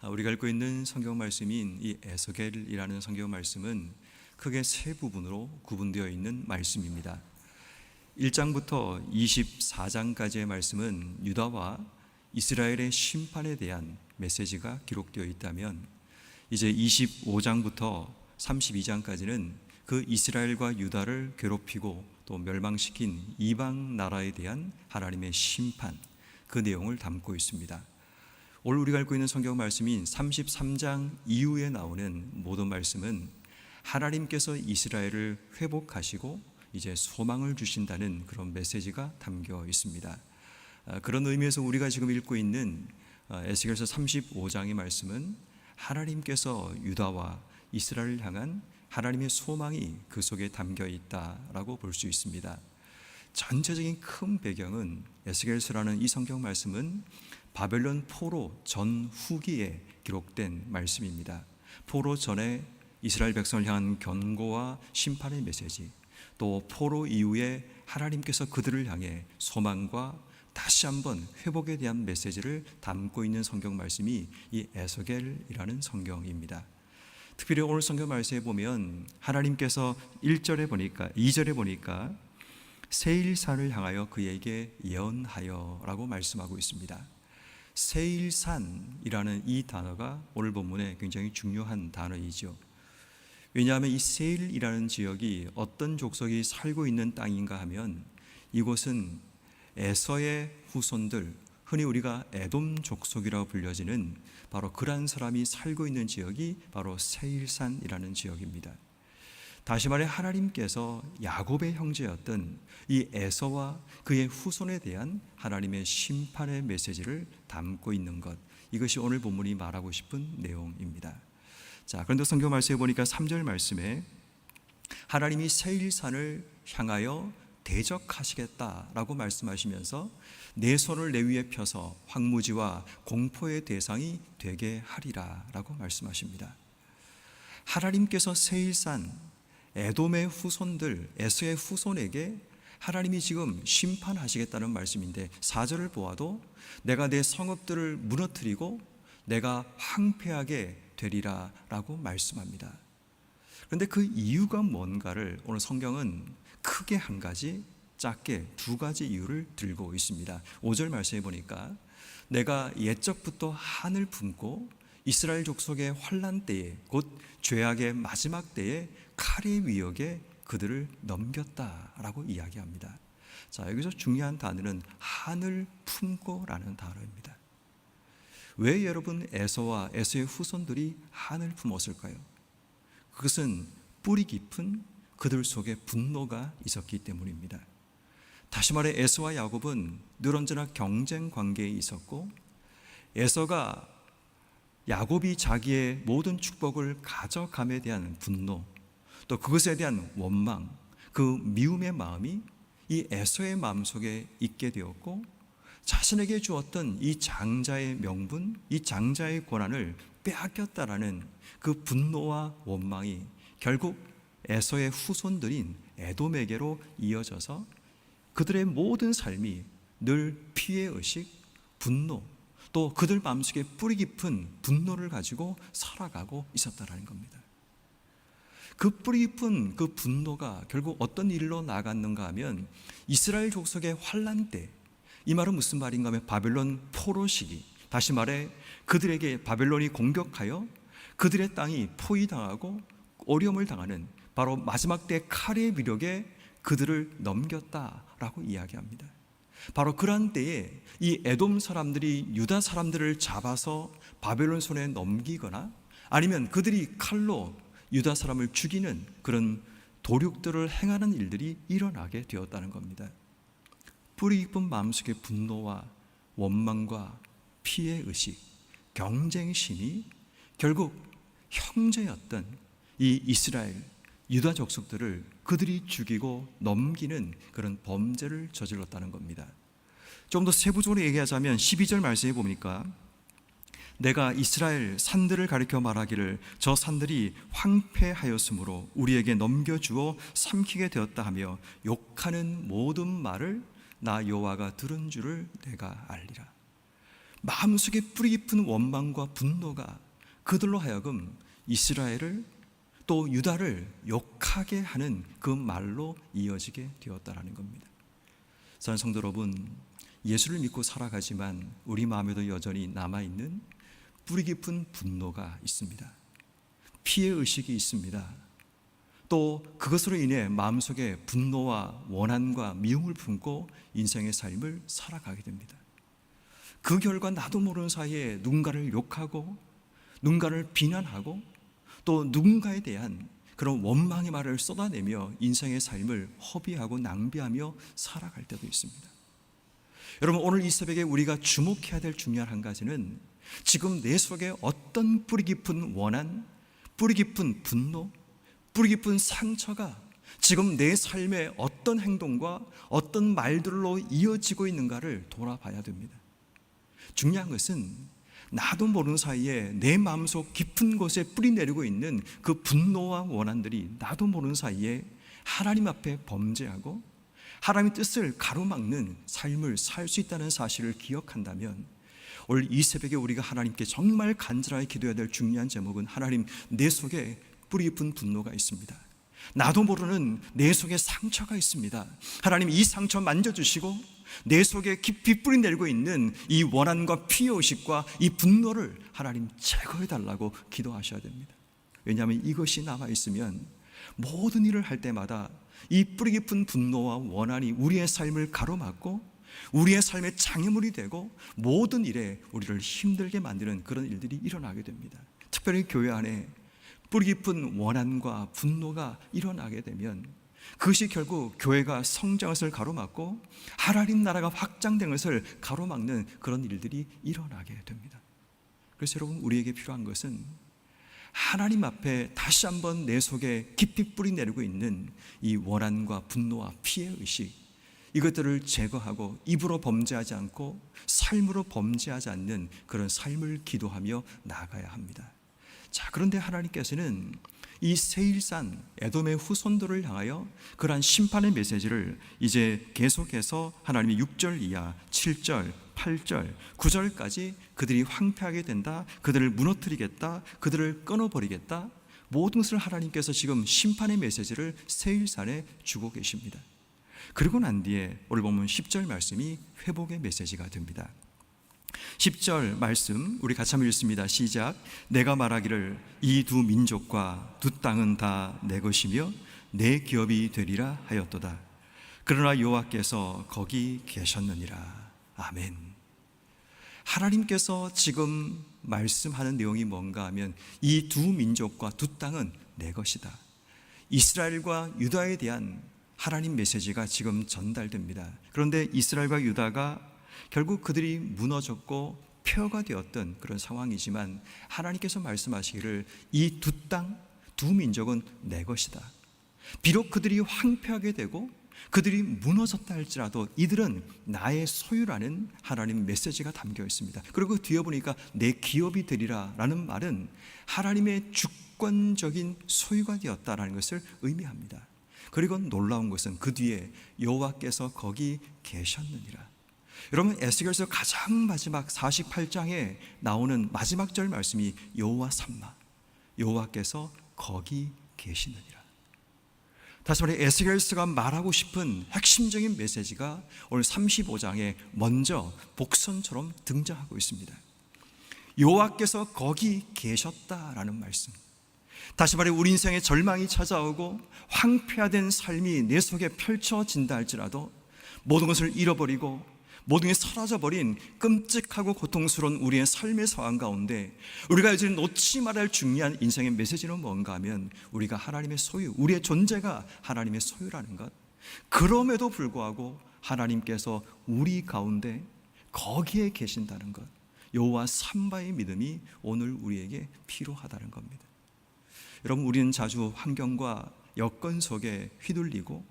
우리가 읽고 있는 성경 말씀인 이 에스겔이라는 성경 말씀은 크게 세 부분으로 구분되어 있는 말씀입니다. 1장부터 24장까지의 말씀은 유다와 이스라엘의 심판에 대한 메시지가 기록되어 있다면, 이제 25장부터 32장까지는 그 이스라엘과 유다를 괴롭히고 또 멸망시킨 이방 나라에 대한 하나님의 심판, 그 내용을 담고 있습니다. 오늘 우리가 읽고 있는 성경 말씀인 33장 이후에 나오는 모든 말씀은 하나님께서 이스라엘을 회복하시고 이제 소망을 주신다는 그런 메시지가 담겨 있습니다. 그런 의미에서 우리가 지금 읽고 있는 에스겔서 35장의 말씀은 하나님께서 유다와 이스라엘을 향한 하나님의 소망이 그 속에 담겨 있다라고 볼 수 있습니다. 전체적인 큰 배경은, 에스겔서라는 이 성경 말씀은 바벨론 포로 전후기에 기록된 말씀입니다. 포로 전에 이스라엘 백성을 향한 경고와 심판의 메시지, 또 포로 이후에 하나님께서 그들을 향해 소망과 다시 한번 회복에 대한 메시지를 담고 있는 성경 말씀이 이 에스겔이라는 성경입니다. 특별히 오늘 성경 말씀에 보면 하나님께서 2절에 보니까 세일산을 향하여 그에게 예언하여 라고 말씀하고 있습니다. 세일산이라는 이 단어가 오늘 본문에 굉장히 중요한 단어이죠. 왜냐하면 이 세일이라는 지역이 어떤 족속이 살고 있는 땅인가 하면, 이곳은 에서의 후손들, 흔히 우리가 에돔 족속이라고 불려지는 바로 그러한 사람이 살고 있는 지역이 바로 세일산이라는 지역입니다. 다시 말해 하나님께서 야곱의 형제였던 이 에서와 그의 후손에 대한 하나님의 심판의 메시지를 담고 있는 것, 이것이 오늘 본문이 말하고 싶은 내용입니다. 자, 그런데 성경 말씀에 보니까 3절 말씀에 하나님이 세일산을 향하여 대적하시겠다라고 말씀하시면서 내 손을 내 위에 펴서 황무지와 공포의 대상이 되게 하리라 라고 말씀하십니다. 하나님께서 세일산, 에돔의 후손들, 에서의 후손에게 하나님이 지금 심판하시겠다는 말씀인데, 4절을 보아도 내가 내 성읍들을 무너뜨리고 내가 황폐하게 되리라 라고 말씀합니다. 그런데 그 이유가 뭔가를 오늘 성경은 크게 한 가지, 작게 두 가지 이유를 들고 있습니다. 5절 말씀해 보니까 내가 옛적부터 한을 품고 이스라엘 족속의 환난 때에, 곧 죄악의 마지막 때에 칼의 위역에 그들을 넘겼다라고 이야기합니다. 자, 여기서 중요한 단어는 한을 품고라는 단어입니다. 왜 여러분 에서와 에서의 후손들이 한을 품었을까요? 그것은 뿌리 깊은 그들 속에 분노가 있었기 때문입니다. 다시 말해 에서와 야곱은 늘 언제나 경쟁 관계에 있었고, 에서가 야곱이 자기의 모든 축복을 가져감에 대한 분노, 또 그것에 대한 원망, 그 미움의 마음이 이 에서의 마음속에 있게 되었고, 자신에게 주었던 이 장자의 명분, 이 장자의 권한을 빼앗겼다라는 그 분노와 원망이 결국 에서의 후손들인 에돔에게로 이어져서 그들의 모든 삶이 늘 피해의식, 분노, 또 그들 마음속에 뿌리 깊은 분노를 가지고 살아가고 있었다라는 겁니다. 그 뿌리 깊은 그 분노가 결국 어떤 일로 나갔는가 하면, 이스라엘 족속의 환난 때, 이 말은 무슨 말인가 하면 바벨론 포로 시기, 다시 말해 그들에게 바벨론이 공격하여 그들의 땅이 포위당하고 어려움을 당하는 바로 마지막 때 칼의 위력에 그들을 넘겼다라고 이야기합니다. 바로 그러한 때에 이 에돔 사람들이 유다 사람들을 잡아서 바벨론 손에 넘기거나, 아니면 그들이 칼로 유다 사람을 죽이는 그런 도륙들을 행하는 일들이 일어나게 되었다는 겁니다. 뿌리 깊은 마음속의 분노와 원망과 피해의식, 경쟁심이 결국 형제였던 이 이스라엘, 유다 족속들을 그들이 죽이고 넘기는 그런 범죄를 저질렀다는 겁니다. 좀 더 세부적으로 얘기하자면 12절 말씀에 보니까 내가 이스라엘 산들을 가리켜 말하기를 저 산들이 황폐하였으므로 우리에게 넘겨주어 삼키게 되었다 하며 욕하는 모든 말을 나 여호와가 들은 줄을 내가 알리라. 마음속에 뿌리 깊은 원망과 분노가 그들로 하여금 이스라엘을 또 유다를 욕하게 하는 그 말로 이어지게 되었다라는 겁니다. 사랑하는 성도 여러분, 예수를 믿고 살아가지만 우리 마음에도 여전히 남아있는 뿌리 깊은 분노가 있습니다. 피해의식이 있습니다. 또 그것으로 인해 마음속에 분노와 원한과 미움을 품고 인생의 삶을 살아가게 됩니다. 그 결과 나도 모르는 사이에 누군가를 욕하고 누군가를 비난하고 또 누군가에 대한 그런 원망의 말을 쏟아내며 인생의 삶을 허비하고 낭비하며 살아갈 때도 있습니다. 여러분, 오늘 이 새벽에 우리가 주목해야 될 중요한 한 가지는 지금 내 속에 어떤 뿌리 깊은 원한, 뿌리 깊은 분노, 뿌리 깊은 상처가 지금 내 삶의 어떤 행동과 어떤 말들로 이어지고 있는가를 돌아봐야 됩니다. 중요한 것은 나도 모르는 사이에 내 마음속 깊은 곳에 뿌리 내리고 있는 그 분노와 원한들이 나도 모르는 사이에 하나님 앞에 범죄하고 하나님의 뜻을 가로막는 삶을 살 수 있다는 사실을 기억한다면 오늘 이 새벽에 우리가 하나님께 정말 간절하게 기도해야 될 중요한 제목은 하나님, 내 속에 뿌리 깊은 분노가 있습니다. 나도 모르는 내 속에 상처가 있습니다. 하나님, 이 상처 만져주시고 내 속에 깊이 뿌리 내리고 있는 이 원한과 피해의식과 이 분노를 하나님 제거해달라고 기도하셔야 됩니다. 왜냐하면 이것이 남아있으면 모든 일을 할 때마다 이 뿌리 깊은 분노와 원한이 우리의 삶을 가로막고 우리의 삶의 장애물이 되고 모든 일에 우리를 힘들게 만드는 그런 일들이 일어나게 됩니다. 특별히 교회 안에 뿌리 깊은 원한과 분노가 일어나게 되면 그것이 결국 교회가 성장한 것을 가로막고 하나님 나라가 확장된 것을 가로막는 그런 일들이 일어나게 됩니다. 그래서 여러분, 우리에게 필요한 것은 하나님 앞에 다시 한번 내 속에 깊이 뿌리 내리고 있는 이 원한과 분노와 피해의식, 이것들을 제거하고 입으로 범죄하지 않고 삶으로 범죄하지 않는 그런 삶을 기도하며 나아가야 합니다. 자, 그런데 하나님께서는 이 세일산 에돔의 후손들을 향하여 그러한 심판의 메시지를 이제 계속해서 하나님의 6절 이하 7절 8절 9절까지 그들이 황폐하게 된다, 그들을 무너뜨리겠다, 그들을 끊어버리겠다, 모든 것을 하나님께서 지금 심판의 메시지를 세일산에 주고 계십니다. 그리고 난 뒤에 오늘 보면 10절 말씀이 회복의 메시지가 됩니다. 10절 말씀 우리 같이 한번 읽습니다. 시작. 내가 말하기를 이 두 민족과 두 땅은 다 내 것이며 내 기업이 되리라 하였도다. 그러나 여호와께서 거기 계셨느니라. 아멘. 하나님께서 지금 말씀하는 내용이 뭔가 하면 이 두 민족과 두 땅은 내 것이다. 이스라엘과 유다에 대한 하나님 메시지가 지금 전달됩니다. 그런데 이스라엘과 유다가 결국 그들이 무너졌고 폐허가 되었던 그런 상황이지만 하나님께서 말씀하시기를 이 두 땅, 두 민족은 내 것이다. 비록 그들이 황폐하게 되고 그들이 무너졌다 할지라도 이들은 나의 소유라는 하나님 메시지가 담겨 있습니다. 그리고 뒤에 보니까 내 기업이 되리라 라는 말은 하나님의 주권적인 소유가 되었다라는 것을 의미합니다. 그리고 놀라운 것은 그 뒤에 여호와께서 거기 계셨느니라. 여러분, 에스겔서 가장 마지막 48장에 나오는 마지막 절 말씀이 여호와 삼마, 여호와께서 거기 계시느니라. 다시 말해 에스겔서가 말하고 싶은 핵심적인 메시지가 오늘 35장에 먼저 복선처럼 등장하고 있습니다. 여호와께서 거기 계셨다라는 말씀. 다시 말해 우리 인생에 절망이 찾아오고 황폐화된 삶이 내 속에 펼쳐진다 할지라도 모든 것을 잃어버리고 모든 게 사라져버린 끔찍하고 고통스러운 우리의 삶의 상황 가운데 우리가 여전히 놓치지 말아야 할 중요한 인생의 메시지는 뭔가 하면 우리가 하나님의 소유, 우리의 존재가 하나님의 소유라는 것. 그럼에도 불구하고 하나님께서 우리 가운데 거기에 계신다는 것, 여호와 삼바의 믿음이 오늘 우리에게 필요하다는 겁니다. 여러분, 우리는 자주 환경과 여건 속에 휘둘리고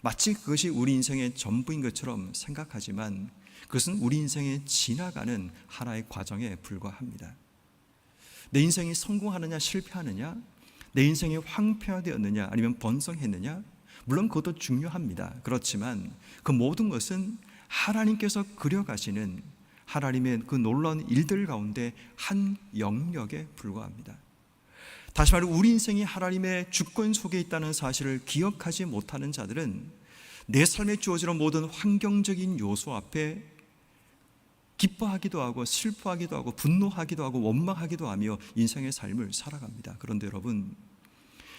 마치 그것이 우리 인생의 전부인 것처럼 생각하지만 그것은 우리 인생에 지나가는 하나의 과정에 불과합니다. 내 인생이 성공하느냐 실패하느냐, 내 인생이 황폐화되었느냐 아니면 번성했느냐, 물론 그것도 중요합니다. 그렇지만 그 모든 것은 하나님께서 그려가시는 하나님의 그 놀라운 일들 가운데 한 영역에 불과합니다. 다시 말해 우리 인생이 하나님의 주권 속에 있다는 사실을 기억하지 못하는 자들은 내 삶에 주어지는 모든 환경적인 요소 앞에 기뻐하기도 하고 슬퍼하기도 하고 분노하기도 하고 원망하기도 하며 인생의 삶을 살아갑니다. 그런데 여러분,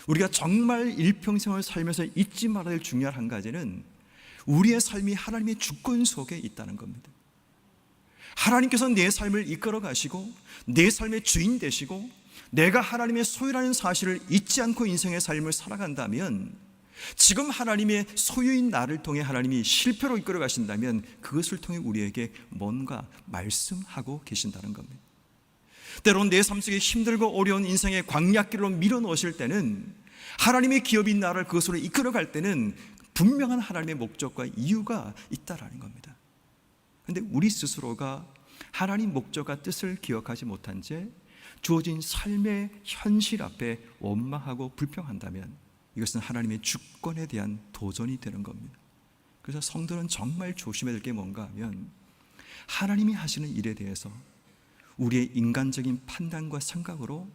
우리가 정말 일평생을 살면서 잊지 말아야 할 중요한 한 가지는 우리의 삶이 하나님의 주권 속에 있다는 겁니다. 하나님께서 내 삶을 이끌어 가시고 내 삶의 주인 되시고 내가 하나님의 소유라는 사실을 잊지 않고 인생의 삶을 살아간다면, 지금 하나님의 소유인 나를 통해 하나님이 실패로 이끌어 가신다면 그것을 통해 우리에게 뭔가 말씀하고 계신다는 겁니다. 때로는 내 삶 속에 힘들고 어려운 인생의 광야길로 밀어넣으실 때는, 하나님의 기업인 나를 그것으로 이끌어 갈 때는 분명한 하나님의 목적과 이유가 있다라는 겁니다. 그런데 우리 스스로가 하나님 목적과 뜻을 기억하지 못한 채 주어진 삶의 현실 앞에 원망하고 불평한다면 이것은 하나님의 주권에 대한 도전이 되는 겁니다. 그래서 성도는 정말 조심해야 될 게 뭔가 하면, 하나님이 하시는 일에 대해서 우리의 인간적인 판단과 생각으로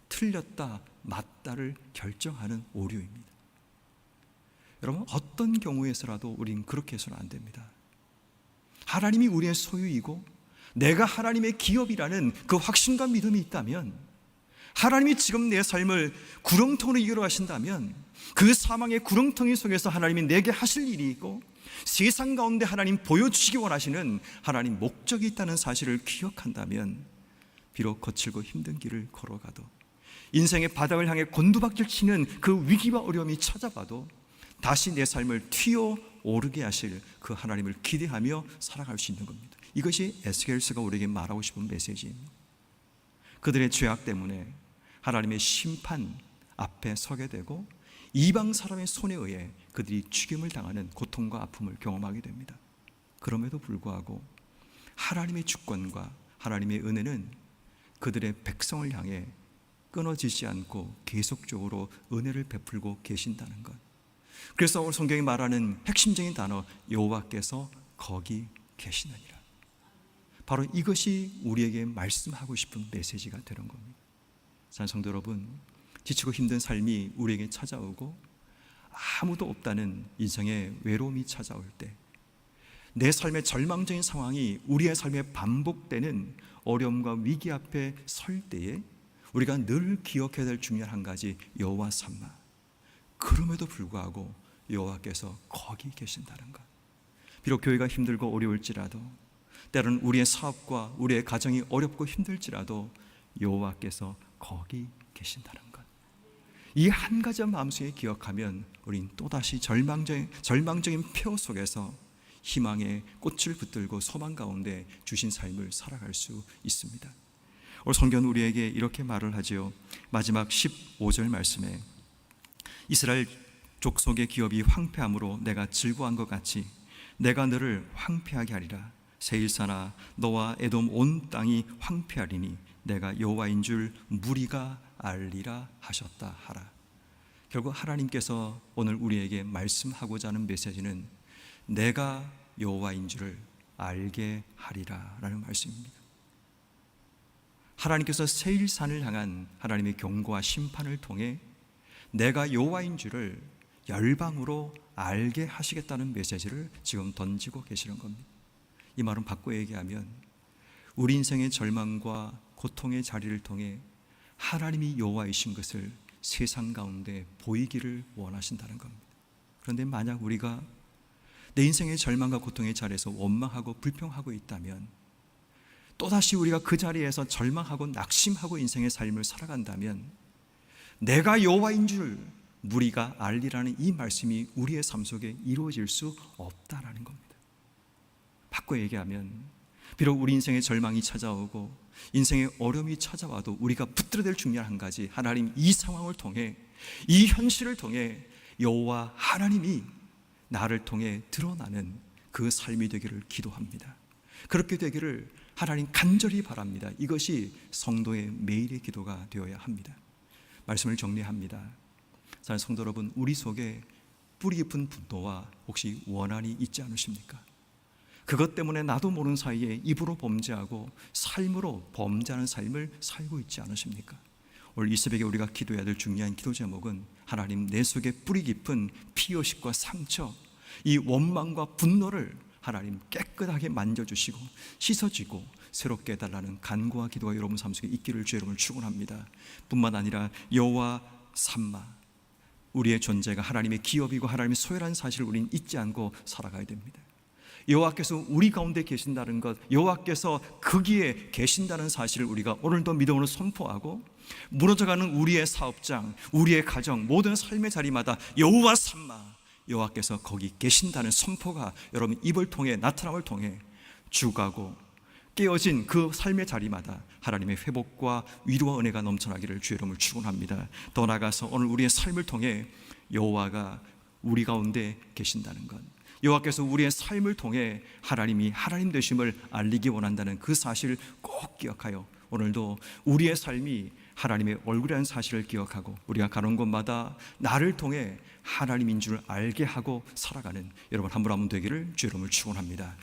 틀렸다 맞다를 결정하는 오류입니다. 여러분, 어떤 경우에서라도 우리는 그렇게 해서는 안 됩니다. 하나님이 우리의 소유이고 내가 하나님의 기업이라는 그 확신과 믿음이 있다면, 하나님이 지금 내 삶을 구렁텅이로 이끌어 가신다면 그 사망의 구렁텅이 속에서 하나님이 내게 하실 일이 있고 세상 가운데 하나님 보여주시기 원하시는 하나님 목적이 있다는 사실을 기억한다면, 비록 거칠고 힘든 길을 걸어가도, 인생의 바닥을 향해 곤두박질 치는 그 위기와 어려움이 찾아봐도 다시 내 삶을 튀어 오르게 하실 그 하나님을 기대하며 살아갈 수 있는 겁니다. 이것이 에스겔서가 우리에게 말하고 싶은 메시지입니다. 그들의 죄악 때문에 하나님의 심판 앞에 서게 되고 이방 사람의 손에 의해 그들이 죽임을 당하는 고통과 아픔을 경험하게 됩니다. 그럼에도 불구하고 하나님의 주권과 하나님의 은혜는 그들의 백성을 향해 끊어지지 않고 계속적으로 은혜를 베풀고 계신다는 것. 그래서 오늘 성경이 말하는 핵심적인 단어, 여호와께서 거기 계시느니라. 바로 이것이 우리에게 말씀하고 싶은 메시지가 되는 겁니다. 사랑하는 성도 여러분, 지치고 힘든 삶이 우리에게 찾아오고 아무도 없다는 인생의 외로움이 찾아올 때, 내 삶의 절망적인 상황이 우리의 삶에 반복되는 어려움과 위기 앞에 설 때에 우리가 늘 기억해야 될 중요한 한 가지, 여호와 삼마. 그럼에도 불구하고 여호와께서 거기 계신다는 것. 비록 교회가 힘들고 어려울지라도, 때로는 우리의 사업과 우리의 가정이 어렵고 힘들지라도 여호와께서 거기 계신다는 것. 이 한 가지 마음속에 기억하면 우린 또다시 절망적인 폐허 속에서 희망의 꽃을 붙들고 소망 가운데 주신 삶을 살아갈 수 있습니다. 오늘 성경은 우리에게 이렇게 말을 하지요. 마지막 15절 말씀에, 이스라엘 족속의 기업이 황폐함으로 내가 즐거워한 것 같이 내가 너를 황폐하게 하리라. 세일사나 너와 에돔 온 땅이 황폐하리니 내가 여호와인 줄 무리가 알리라 하셨다 하라. 결국 하나님께서 오늘 우리에게 말씀하고자 하는 메시지는 내가 여호와인 줄을 알게 하리라 라는 말씀입니다. 하나님께서 세일산을 향한 하나님의 경고와 심판을 통해 내가 여호와인 줄을 열방으로 알게 하시겠다는 메시지를 지금 던지고 계시는 겁니다. 이 말은 바꿔 얘기하면, 우리 인생의 절망과 고통의 자리를 통해 하나님이 여호와이신 것을 세상 가운데 보이기를 원하신다는 겁니다. 그런데 만약 우리가 내 인생의 절망과 고통의 자리에서 원망하고 불평하고 있다면, 또다시 우리가 그 자리에서 절망하고 낙심하고 인생의 삶을 살아간다면, 내가 여호와인 줄 무리가 알리라는 이 말씀이 우리의 삶 속에 이루어질 수 없다라는 겁니다. 바꿔 얘기하면, 비록 우리 인생의 절망이 찾아오고 인생의 어려움이 찾아와도 우리가 붙들어야 될 중요한 한 가지, 하나님 이 상황을 통해, 이 현실을 통해 여호와 하나님이 나를 통해 드러나는 그 삶이 되기를 기도합니다. 그렇게 되기를 하나님 간절히 바랍니다. 이것이 성도의 매일의 기도가 되어야 합니다. 말씀을 정리합니다. 사랑하는 성도 여러분, 우리 속에 뿌리 깊은 분노와 혹시 원한이 있지 않으십니까? 그것 때문에 나도 모르는 사이에 입으로 범죄하고 삶으로 범죄하는 삶을 살고 있지 않으십니까? 오늘 이 새벽에 우리가 기도해야 될 중요한 기도 제목은 하나님, 내 속에 뿌리 깊은 피요식과 상처, 이 원망과 분노를 하나님 깨끗하게 만져주시고 씻어주고 새롭게 해달라는 간구와 기도가 여러분 삶 속에 있기를 주 여러분을 축원합니다. 뿐만 아니라 여호와 삼마, 우리의 존재가 하나님의 기업이고 하나님의 소유라는 사실을 우리는 잊지 않고 살아가야 됩니다. 여호와께서 우리 가운데 계신다는 것, 여호와께서 거기에 계신다는 사실을 우리가 오늘도 믿음으로 선포하고, 무너져가는 우리의 사업장, 우리의 가정, 모든 삶의 자리마다 여호와 삼마, 여호와께서 거기 계신다는 선포가 여러분 입을 통해, 나타남을 통해 죽어가고 깨어진 그 삶의 자리마다 하나님의 회복과 위로와 은혜가 넘쳐나기를 주의 이름을 축원합니다. 더 나아가서 오늘 우리의 삶을 통해 여호와가 우리 가운데 계신다는 것, 여호와께서 우리의 삶을 통해 하나님이 하나님 되심을 알리기 원한다는 그 사실을 꼭 기억하여 오늘도 우리의 삶이 하나님의 얼굴이라는 사실을 기억하고 우리가 가는 곳마다 나를 통해 하나님인 줄 알게 하고 살아가는 여러분 한 분 한 분 되기를 주의 이름으로 축원합니다.